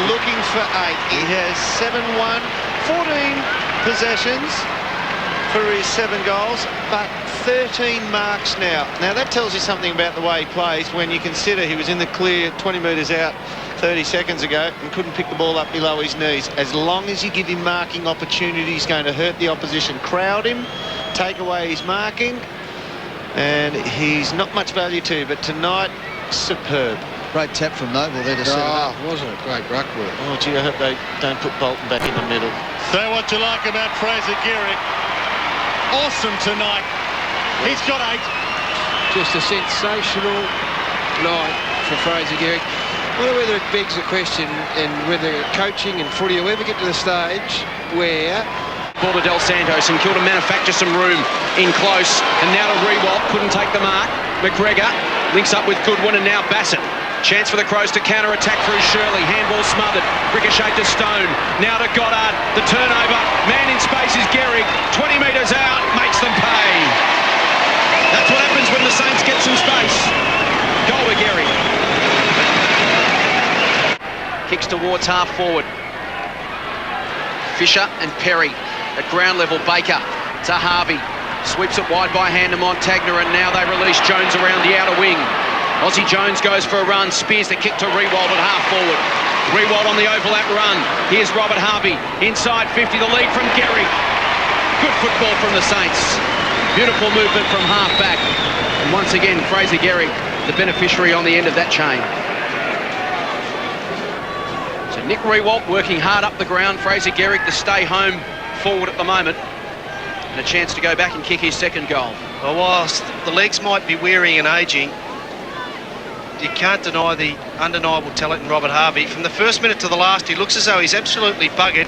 Looking for 8. He has 7-1, 14 possessions for his 7 goals, but 13 marks now. Now that tells you something about the way he plays when you consider he was in the clear 20 metres out 30 seconds ago and couldn't pick the ball up below his knees. As long as you give him marking opportunity, he's going to hurt the opposition. Crowd him, take away his marking, and he's not much value to you, but tonight, superb. Great tap from Noble there to set it up. Wasn't it? Great ruck work. Oh, gee, I hope they don't put Bolton back in the middle. Say what you like about Fraser Gehrig. Awesome tonight. He's got 8. Just a sensational night for Fraser Gehrig. I wonder whether it begs the question and whether coaching and footy will ever get to the stage where... Ball to Del Santo. St.Kilda manufacture some room in close. And now to Rewald. Couldn't take the mark. McGregor links up with Goodwin and now Bassett. Chance for the Crows to counter-attack through Shirley. Handball smothered. Ricochet to Stone. Now to Goddard. The turnover. Man in space is Gehrig. 20 metres out. Makes them pay. That's what happens when the Saints get some space. Goal to Gehrig. Kicks towards half forward. Fisher and Perry. At ground level, Baker to Harvey. Sweeps it wide by hand to Montagna, and now they release Jones around the outer wing. Aussie Jones goes for a run, spears the kick to Rewald at half forward. Rewald on the overlap run. Here's Robert Harvey, inside 50, the lead from Gehrig. Good football from the Saints. Beautiful movement from half back. And once again, Fraser Gehrig, the beneficiary on the end of that chain. So Nick Rewald working hard up the ground. Fraser Gehrig to stay home forward at the moment. And a chance to go back and kick his 2nd goal. Well, whilst the legs might be wearing and ageing, you can't deny the undeniable talent in Robert Harvey. From the first minute to the last, he looks as though he's absolutely buggered.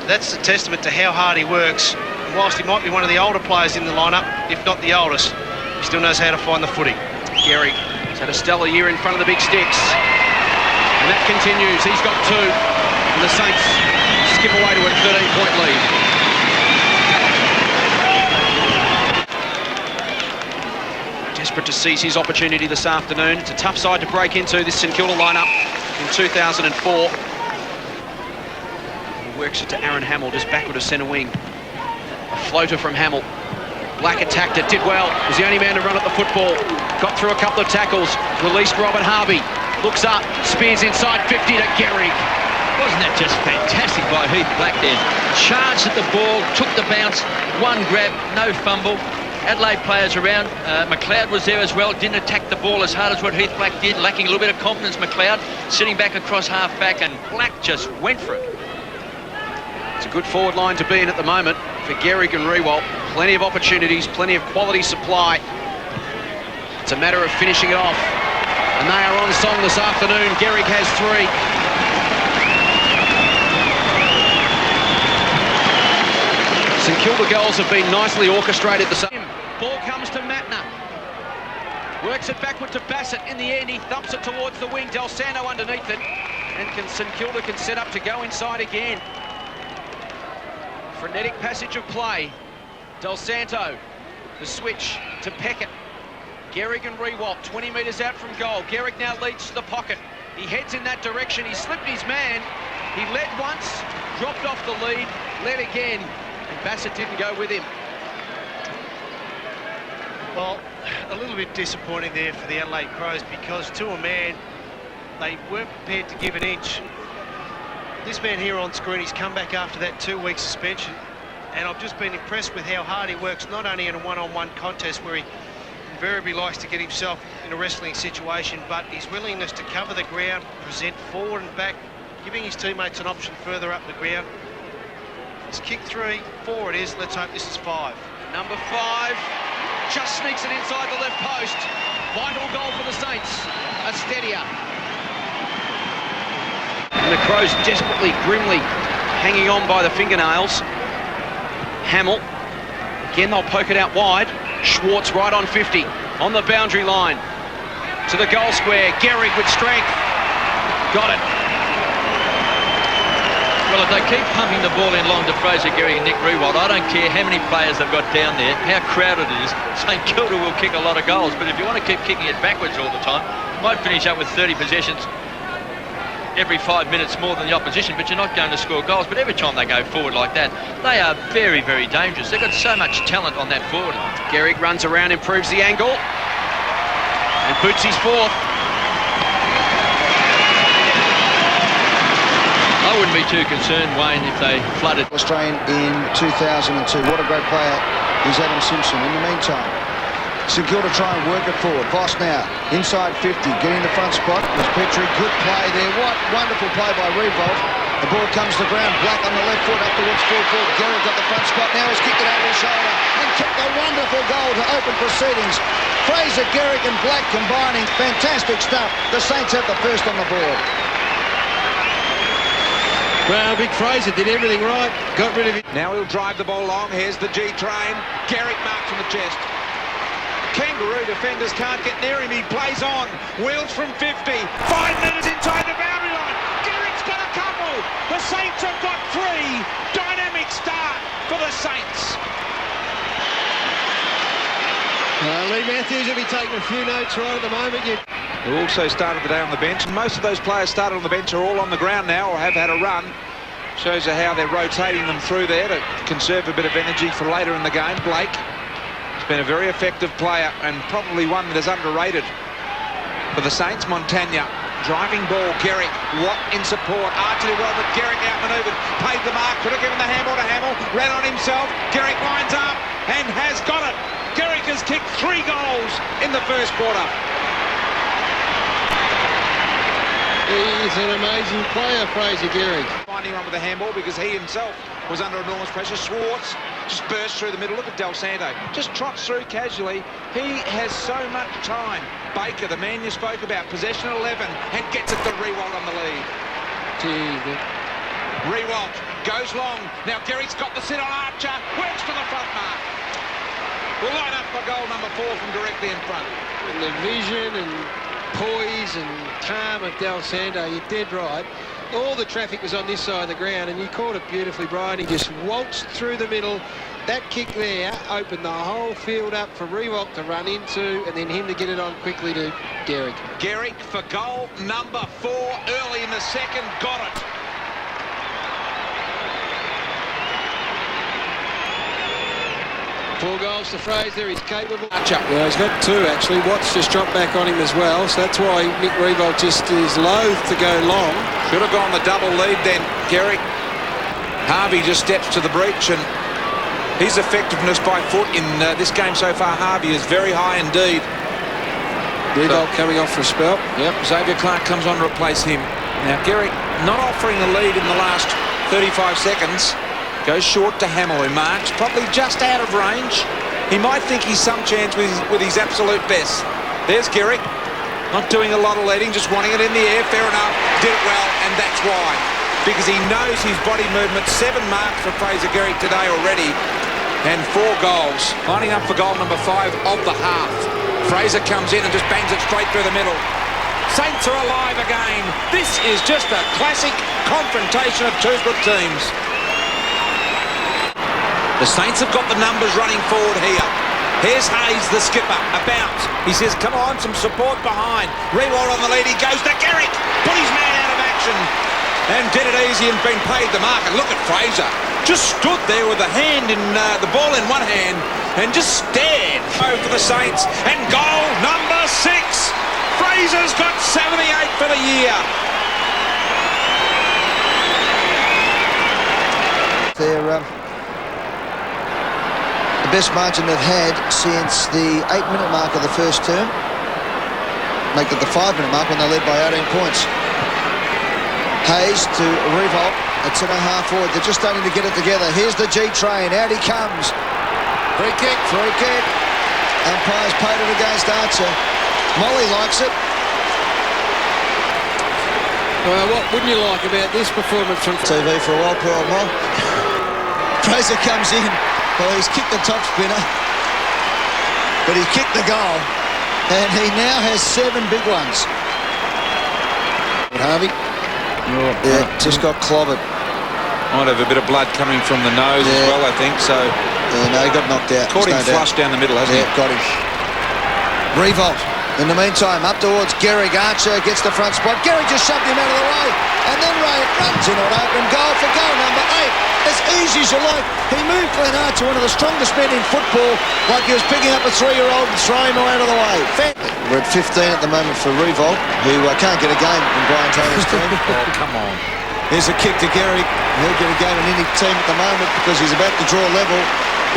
That's a testament to how hard he works. And whilst he might be one of the older players in the lineup, if not the oldest, he still knows how to find the footy. Gehrig has had a stellar year in front of the big sticks. And that continues. He's got 2. And the Saints skip away to a 13-point lead. Desperate to seize his opportunity this afternoon. It's a tough side to break into, this St Kilda lineup in 2004. He works it to Aaron Hamill, just backward of centre wing. A floater from Hamill. Black attacked it, did well. Was the only man to run at the football. Got through a couple of tackles. Released Robert Harvey. Looks up, spears inside 50 to Gehrig. Wasn't that just fantastic by Heath Black then? Charged at the ball, took the bounce, one grab, no fumble. Adelaide players around. McLeod was there as well, didn't attack the ball as hard as what Heath Black did, lacking a little bit of confidence. McLeod sitting back across half-back, and Black just went for it. It's a good forward line to be in at the moment for Gehrig and Riewoldt. Plenty of opportunities, plenty of quality supply. It's a matter of finishing it off. And they are on song this afternoon. Gehrig has 3. St Kilda goals have been nicely orchestrated this afternoon. Ball comes to Matner. Works it backward to Bassett. In the end, he thumps it towards the wing. Del Santo underneath it. And St Kilda can set up to go inside again. Frenetic passage of play. Del Santo, the switch to Peckett. Gehrig and Riewoldt, 20 metres out from goal. Gehrig now leads to the pocket. He heads in that direction. He slipped his man. He led once, dropped off the lead, led again, and Bassett didn't go with him. Well, a little bit disappointing there for the Adelaide Crows, because to a man, they weren't prepared to give an inch. This man here on screen, he's come back after that 2-week suspension, and I've just been impressed with how hard he works, not only in a one-on-one contest where he invariably likes to get himself in a wrestling situation, but his willingness to cover the ground, present forward and back, giving his teammates an option further up the ground. It's kick 3, 4 it is. Let's hope this is 5. Number 5 just sneaks it inside the left post. Vital goal for the Saints. A steadier. And the Crows desperately, grimly hanging on by the fingernails. Hamill. Again, they'll poke it out wide. Schwartz right on 50, on the boundary line. To the goal square. Gehrig with strength. Got it. Well, if they keep pumping the ball in long to Fraser Gehrig and Nick Riewoldt, I don't care how many players they've got down there, how crowded it is. St Kilda will kick a lot of goals, but if you want to keep kicking it backwards all the time, you might finish up with 30 possessions every 5 minutes more than the opposition, but you're not going to score goals. But every time they go forward like that, they are very, very dangerous. They've got so much talent on that forward line. Gehrig runs around, improves the angle, and boots his 4th. I wouldn't be too concerned, Wayne, if they flooded. Australian in 2002. What a great player is Adam Simpson. In the meantime, St Kilda try and work it forward. Voss now, inside 50, getting the front spot. Was Petrie, good play there. What wonderful play by Riewoldt. The ball comes to the ground, Black on the left foot, up towards full forward. Gehrig got the front spot, now he's kicked it over his shoulder and kicked a wonderful goal to open proceedings. Fraser Gehrig and Black combining, fantastic stuff. The Saints have the first on the board. Well, Big Fraser did everything right, got rid of it. Now he'll drive the ball long. Here's the G train. Gehrig marks on the chest. Kangaroo defenders can't get near him. He plays on. Wheels from 50. 5 minutes inside the boundary line. Gehrig's got a couple. The Saints have got 3. Dynamic start for the Saints. Lee Matthews will be taking a few notes right at the moment. Who also started the day on the bench, and most of those players started on the bench are all on the ground now or have had a run. Shows you how they're rotating them through there to conserve a bit of energy for later in the game. Blake has been a very effective player and probably one that is underrated for the Saints. Montagna, driving ball, Gehrig, Watt in support. Archer well, but Gehrig outmanoeuvred, paid the mark, could have given the handball to Hamill, ran on himself. Gehrig lines up and has got it. Gehrig has kicked 3 goals in the first quarter. He's an amazing player, Fraser Gehrig. Finding one with the handball because he himself was under enormous pressure. Schwartz just bursts through the middle. Look at Del Santo. Just trots through casually. He has so much time. Baker, the man you spoke about, possession at 11 and gets it to Riewoldt on the lead. Riewoldt goes long. Now Gehrig's got the sit on Archer. Works to the front mark. Will line up for goal number 4 from directly in front. And the vision and poise and calm of Del Santo, you're dead right. All the traffic was on this side of the ground and you caught it beautifully, Brian. He just waltzed through the middle. That kick there opened the whole field up for Riewoldt to run into and then him to get it on quickly to Gehrig. Gehrig for goal number 4 early in the second, got it. Four goals to Fraser, he's capable. Yeah, he's got 2 actually. Watts just dropped back on him as well, so that's why Nick Riewoldt just is loath to go long. Should have gone the double lead then, Gehrig. Harvey just steps to the breach and His effectiveness by foot in this game so far, Harvey, is very high indeed. Revolt coming off for a spell. Yep, Xavier Clark comes on to replace him. Now, Gehrig not offering the lead in the last 35 seconds. Goes short to Hamill, who marks, probably just out of range. He might think he's some chance with his absolute best. There's Gehrig. Not doing a lot of leading, just wanting it in the air. Fair enough. Did it well, and that's why. Because he knows his body movement. 7 marks for Fraser Gehrig today already. And 4 goals. Lining up for goal number 5 of the half. Fraser comes in and just bangs it straight through the middle. Saints are alive again. This is just a classic confrontation of two good teams. The Saints have got the numbers running forward here. Here's Hayes, the skipper, a bounce. He says, come on, some support behind. Rewald on the lead, he goes to Gehrig. Put his man out of action. And did it easy and been paid the mark. And look at Fraser. Just stood there with the ball in one hand and just stared. For the Saints. And goal number 6. Fraser's got 78 for the year. They're the best margin they've had since the 8-minute mark of the first term. Make it the 5-minute mark when they led by 18 points. Hayes to Revolt at centre-half forward. They're just starting to get it together. Here's the G-train. Out he comes. Free kick. Free kick. Umpire's paid it against Archer. Molly likes it. Well, what wouldn't you like about this performance from TV for a while, poor old Moll. Fraser comes in. Well, he's kicked the top spinner, but he's kicked the goal, and he now has 7 big ones. Harvey? Yeah, just got clobbered. Might have a bit of blood coming from the nose as well, I think, so... Yeah, no, he got knocked out. Caught him flush down the middle, hasn't he? Yeah, got him. Revolt. In the meantime, up towards Gehrig. Archer gets the front spot. Gehrig just shoved him out of the way, and then Ray runs in on open goal for goal number 8. As easy as you like. He moved Glenn Archer, one of the strongest men in football, like he was picking up a 3-year-old and throwing him out of the way. We're at 15 at the moment for Revolt, who can't get a game in Brian Taylor's team. Oh, come on. Here's a kick to Gehrig. He'll get a game in any team at the moment because he's about to draw level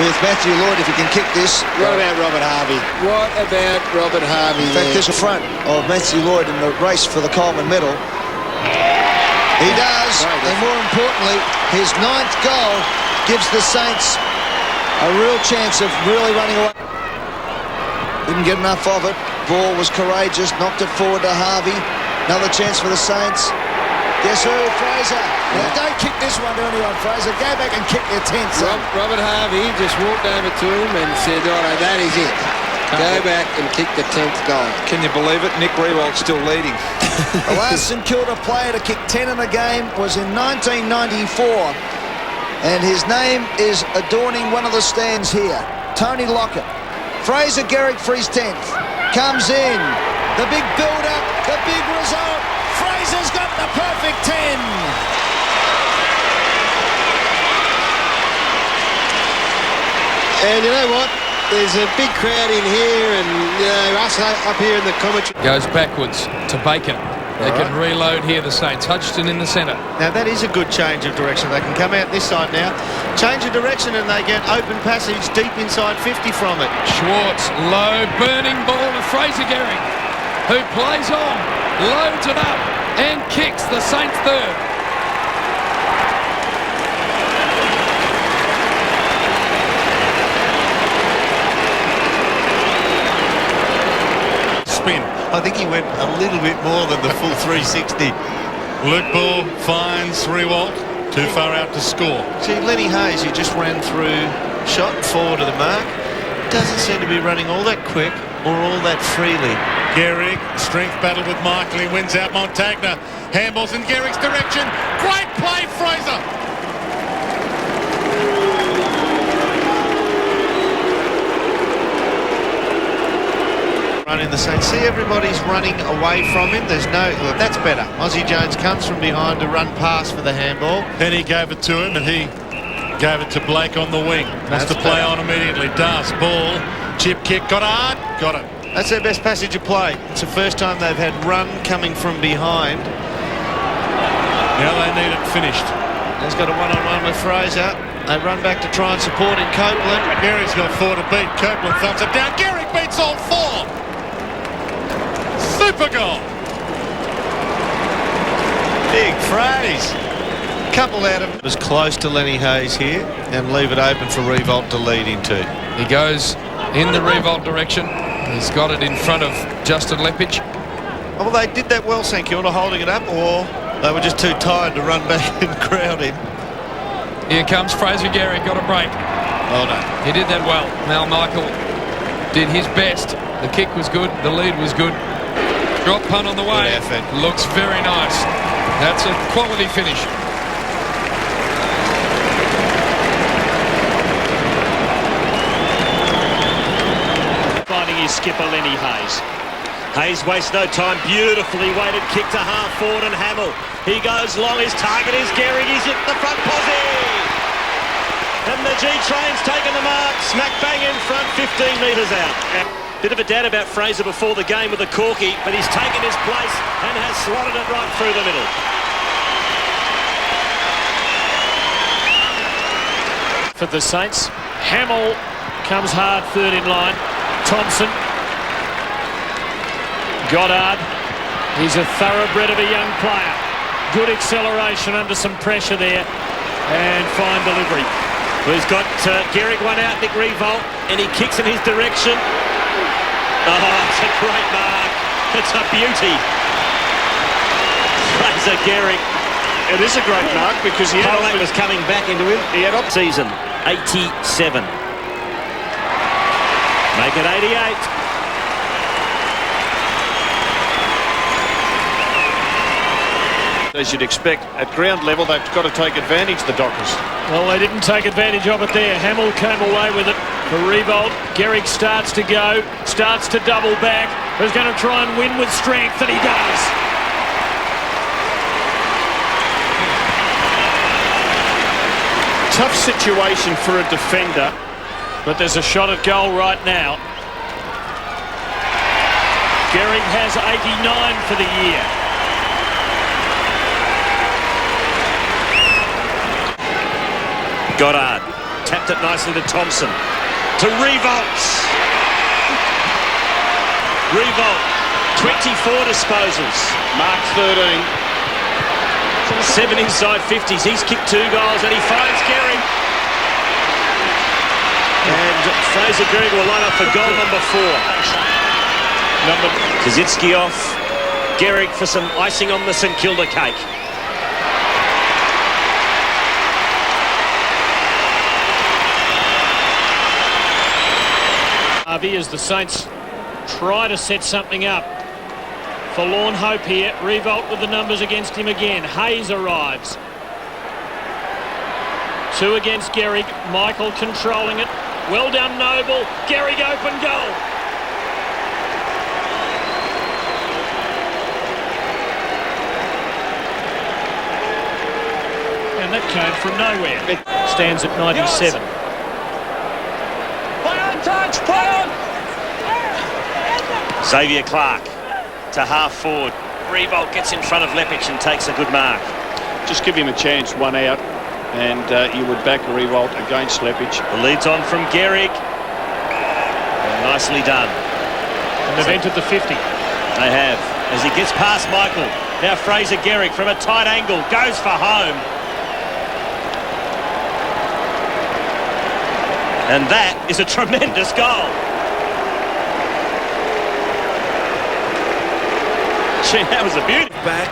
with Matthew Lloyd if he can kick this. What about Robert Harvey? What about Robert Harvey? In fact, there's a front of Matthew Lloyd in the race for the Coleman medal. He does, and more importantly, his 9th goal gives the Saints a real chance of really running away. Didn't get enough of it. Ball was courageous, knocked it forward to Harvey. Another chance for the Saints. Guess who? Fraser. Now, don't kick this one to anyone, Fraser. Go back and kick your 10th. Robert Harvey just walked over to him and said, "Righto, that is it. Go back and kick the 10th goal." Can you believe it? Nick Rewald's still leading. The last St Kilda player to kick 10 in a game was in 1994. And his name is adorning one of the stands here. Tony Lockett. Fraser Gehrig for his 10th. Comes in. The big build-up. The big result. Fraser's got the perfect 10. And you know what? There's a big crowd in here, and you know, us up here in the commentary. Goes backwards to Bacon. They can reload here, the Saints. Hutchinson in the centre. Now that is a good change of direction. They can come out this side now, change of direction, and they get open passage deep inside 50 from it. Schwartz, low, burning ball to Fraser Gehrig, who plays on, loads it up, and kicks the Saints 3rd. Spin. I think he went a little bit more than the full 360. Luke Ball finds Rewalt too far out to score. See, Lenny Hayes, who just ran through, shot forward to the mark, doesn't seem to be running all that quick or all that freely. Gehrig, strength battle with Michael. He wins out Montagna. Handballs in Gehrig's direction. Great play, Fraser. Running the Saints. See, everybody's running away from him. There's no... Look, that's better. Ozzie Jones comes from behind to run past for the handball. Then he gave it to him, and he gave it to Blake on the wing. Wants to play on immediately. Does. Ball. Chip kick. Got hard. Got it. That's their best passage of play. It's the first time they've had run coming from behind. Now they need it finished. He's got a one-on-one with Fraser. They run back to try and support in Copeland. Gehrig's got 4 to beat. Copeland thumbs it down. Gehrig beats all 4. Super goal. Big phrase. Couple out of was close to Lenny Hayes here and leave it open for Revolt to lead into. He goes in the Revolt direction. He's got it in front of Justin Leppich. Oh, well, they did that well, St Kilda, holding it up, or they were just too tired to run back and crowd him. Here comes Fraser Gehrig, got a break. Well done. He did that well. Mal Michael did his best. The kick was good, the lead was good. Drop punt on the way. Looks very nice. That's a quality finish. Finding his skipper, Lenny Hayes. Hayes wastes no time. Beautifully weighted kick to half forward and Hamill. He goes long. His target is Gehrig. He's hit the front posse. And the G-Train's taken the mark. Smack bang in front, 15 metres out. Bit of a doubt about Fraser before the game with the corky, but he's taken his place and has slotted it right through the middle. For the Saints, Hamill comes hard third in line. Thompson. Goddard. He's a thoroughbred of a young player. Good acceleration under some pressure there. And fine delivery. Well, he's got Gehrig one out, Nick Revolt, and he kicks in his direction. Oh, it's a great mark. It's a beauty. Fraser Gehrig. It is a great mark because he had was coming back into him. He had season 87. Make it 88. As you'd expect, at ground level, they've got to take advantage, the Dockers. Well, they didn't take advantage of it there. Hamill came away with it for Revolt. Gehrig starts to go, starts to double back. He's going to try and win with strength, and he does. Tough situation for a defender. But there's a shot at goal right now. Gehrig has 89 for the year. Goddard tapped it nicely to Thompson. To Revolt. Revolt, 24 disposals. Mark 13. 7 inside 50s. He's kicked 2 goals and he finds Gehrig. And Fraser Gehrig will line up for goal number 4. Kazitsky off. Gehrig for some icing on the St Kilda cake. As the Saints try to set something up. Forlorn hope here. Revolt with the numbers against him again. Hayes arrives. 2 against Gehrig. Michael controlling it. Well done, Noble. Gehrig open goal. And that came from nowhere. It stands at 97. Xavier Clark to half forward. Revolt gets in front of Leppich and takes a good mark. Just give him a chance, one out, and you would back Revolt against Leppich. The lead's on from Gehrig. Nicely done. And they've entered the 50. They have. As he gets past Michael. Now Fraser Gehrig from a tight angle goes for home. And that is a tremendous goal. Gee, that was a beauty. Back,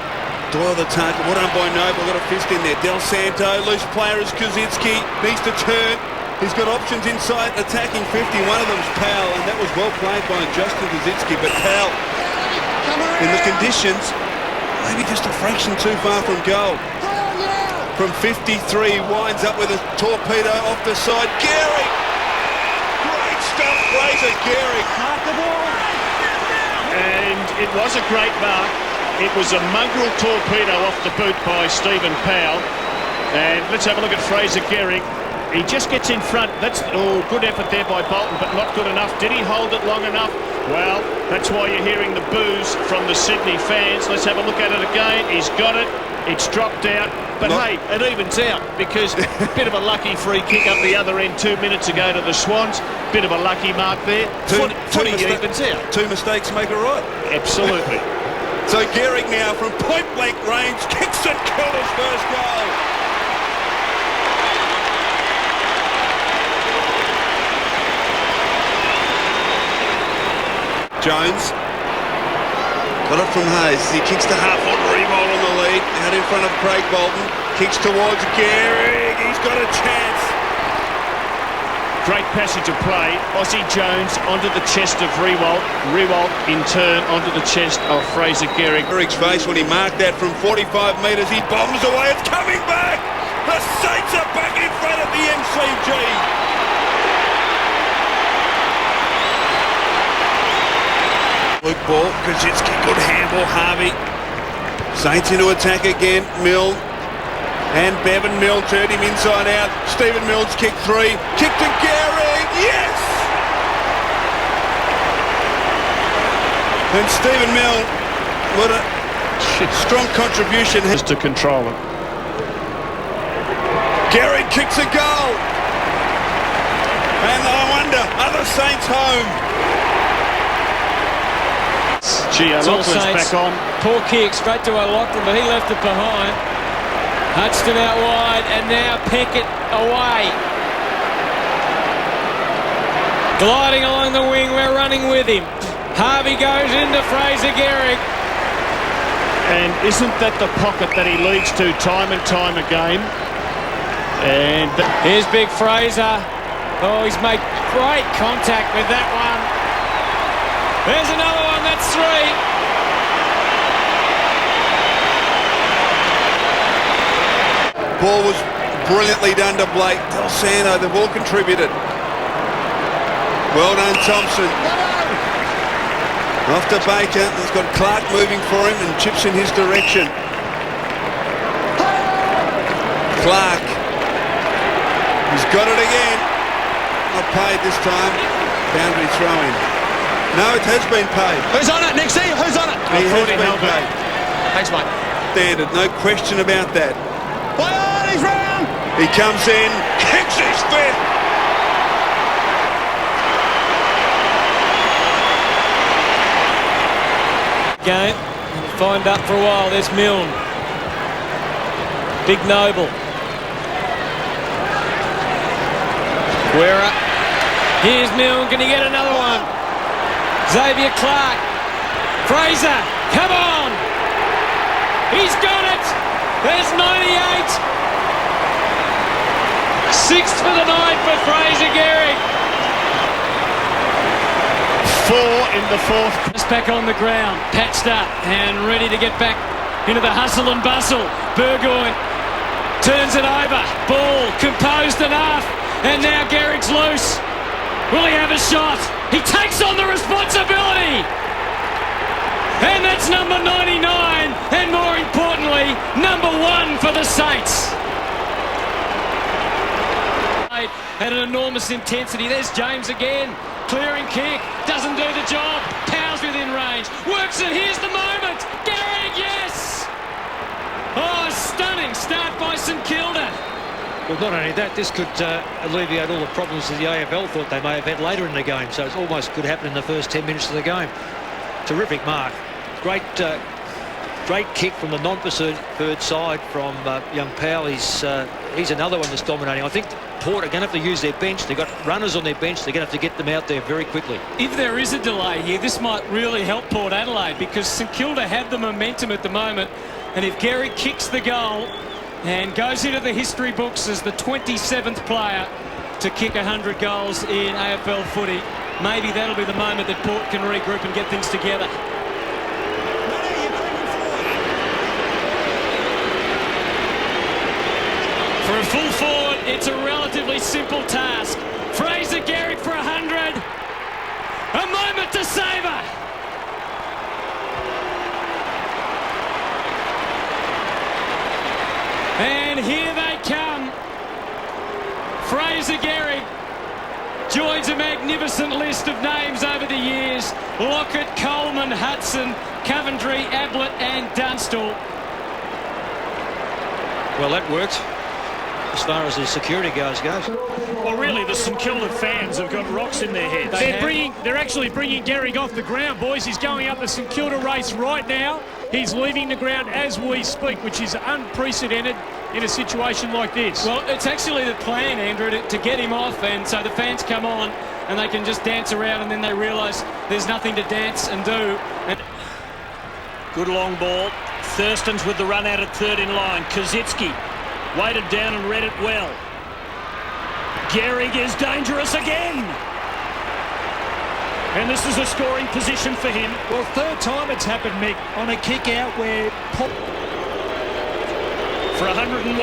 Doyle the target, well done by Noble, got a fist in there. Del Santo, loose player is Kazitsky, needs to turn. He's got options inside, attacking 50, one of them's Powell, and that was well played by Justin Kazitsky, but Powell, in the conditions, maybe just a fraction too far from goal. From 53, winds up with a torpedo off the side. Gehrig! Great stuff, Fraser Gehrig. And it was a great mark. It was a mongrel torpedo off the boot by Stephen Powell. And let's have a look at Fraser Gehrig. He just gets in front. That's good effort there by Bolton, but not good enough. Did he hold it long enough? Well, that's why you're hearing the boos from the Sydney fans. Let's have a look at it again. He's got it. It's dropped out. but hey, it evens out because a bit of a lucky free kick up the other end 2 minutes ago to the Swans. Bit of a lucky mark there. Footy evens out. 2 mistakes make a right. Absolutely. So Gehrig now from point-blank range kicks St.Kilda's first goal. Jones got it from Hayes. He kicks to half-foot, Revolt on the lead, out in front of Craig Bolton. Kicks towards Gehrig. He's got a chance. Great passage of play. Aussie Jones onto the chest of Revolt. Revolt in turn onto the chest of Fraser Gehrig. Gehrig's face when he marked that from 45 metres. He bombs away. It's coming back. The Saints are back in front of the MCG. Luke ball, Krzyzewski, good handball, Harvey. Saints into attack again, Mill. And Bevan Mill turned him inside out. Stephen Mills kick three. Kick to Gehrig, yes! And Stephen Mill, what a strong contribution. Just to control it. Gehrig kicks a goal. And I wonder, are the Saints home? It's back on. Poor kick straight to O'Loughlin, but he left it behind. Hudson out wide, and now Pickett away. Gliding along the wing, we're running with him. Harvey goes into Fraser Gehrig. And isn't that the pocket that he leads to time and time again? And here's big Fraser. Oh, he's made great contact with that one. There's another one, that's three. Ball was brilliantly done to Blake. Del Santo, they've all contributed. Well done, Thompson. Off to Baker. He's got Clark moving for him and chips in his direction. Clark. He's got it again. Not paid this time. Boundary throw-in. No, it has been paid. Who's on it, Nixie? Who's on it? He has been paid. Thanks, mate. Standard, no question about that. Play on, he's round! He comes in, kicks his fifth. Game, find up for a while. There's Milne. Big Noble. Guerra. Here's Milne. Can he get another one? Xavier Clark. Fraser. Come on. He's got it. There's 98. Sixth for the night for Fraser Gehrig. 4 in the fourth. Just back on the ground, patched up and ready to get back into the hustle and bustle. Burgoyne turns it over. Ball composed enough. And now Gehrig's loose. Will he have a shot? He takes on the responsibility. And that's number 99. And more importantly, number 1 for the Saints. At an enormous intensity. There's James again. Clearing kick. Doesn't do the job. Powell's within range. Works it. Here's the moment. Gehrig, yes! Oh, stunning start by St Kilda. Well, not only that, this could alleviate all the problems that the AFL thought they may have had later in the game. So it almost could happen in the first 10 minutes of the game. Terrific mark. Great kick from the non-preferred side from young Powell. He's another one that's dominating. I think Port are going to have to use their bench. They've got runners on their bench. They're going to have to get them out there very quickly. If there is a delay here, this might really help Port Adelaide because St Kilda have the momentum at the moment. And if Gehrig kicks the goal and goes into the history books as the 27th player to kick 100 goals in AFL footy, maybe that'll be the moment that Port can regroup and get things together. For a full forward, it's a relatively simple task. Fraser Gehrig for 100. A moment to savour. And here they come. Fraser Gehrig joins a magnificent list of names over the years. Lockett, Coleman, Hudson, Coventry, Ablett and Dunstall. Well, that worked as far as the security guys goes. Well, really, the St Kilda fans have got rocks in their heads. They're actually bringing Gehrig off the ground, boys. He's going up the St Kilda race right now. He's leaving the ground as we speak, which is unprecedented in a situation like this. Well, it's actually the plan, Andrew, to get him off, and so the fans come on and they can just dance around, and then they realise there's nothing to dance and do. And good long ball. Thurston's with the run out at third in line. Kazitsky weighted down and read it well. Gehrig is dangerous again. And this is a scoring position for him. Well, third time it's happened, Mick, on a kick out where... For 101.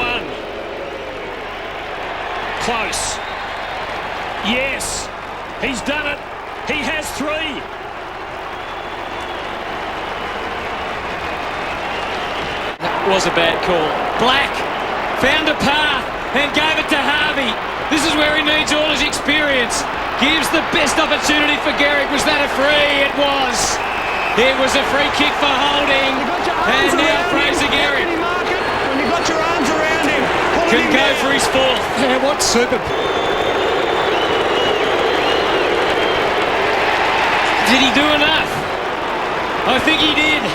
Close. Yes. He's done it. He has 3. That was a bad call. Black found a path and gave it to Harvey. This is where he needs all his experience. Gives the best opportunity for Gehrig. Was that a free? It was. It was a free kick for holding. And now Fraser Gehrig. When you got your arms around him, can go for his 4th. Yeah, what super. Did he do enough? I think he did.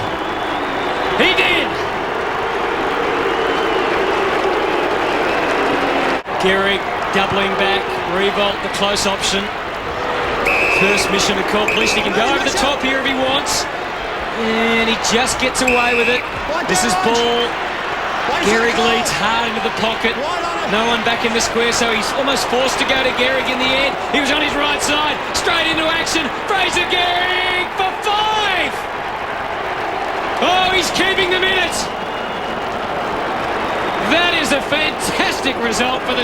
He did. Gehrig doubling back, revolt, the close option. First mission accomplished. He can go over the top here if he wants. And he just gets away with it. This is ball. Gehrig leads hard into the pocket. No one back in the square, so he's almost forced to go to Gehrig in the end. He was on his right side, straight into action. Fraser Gehrig for 5! Oh, he's keeping the minute. That is a fantastic result for the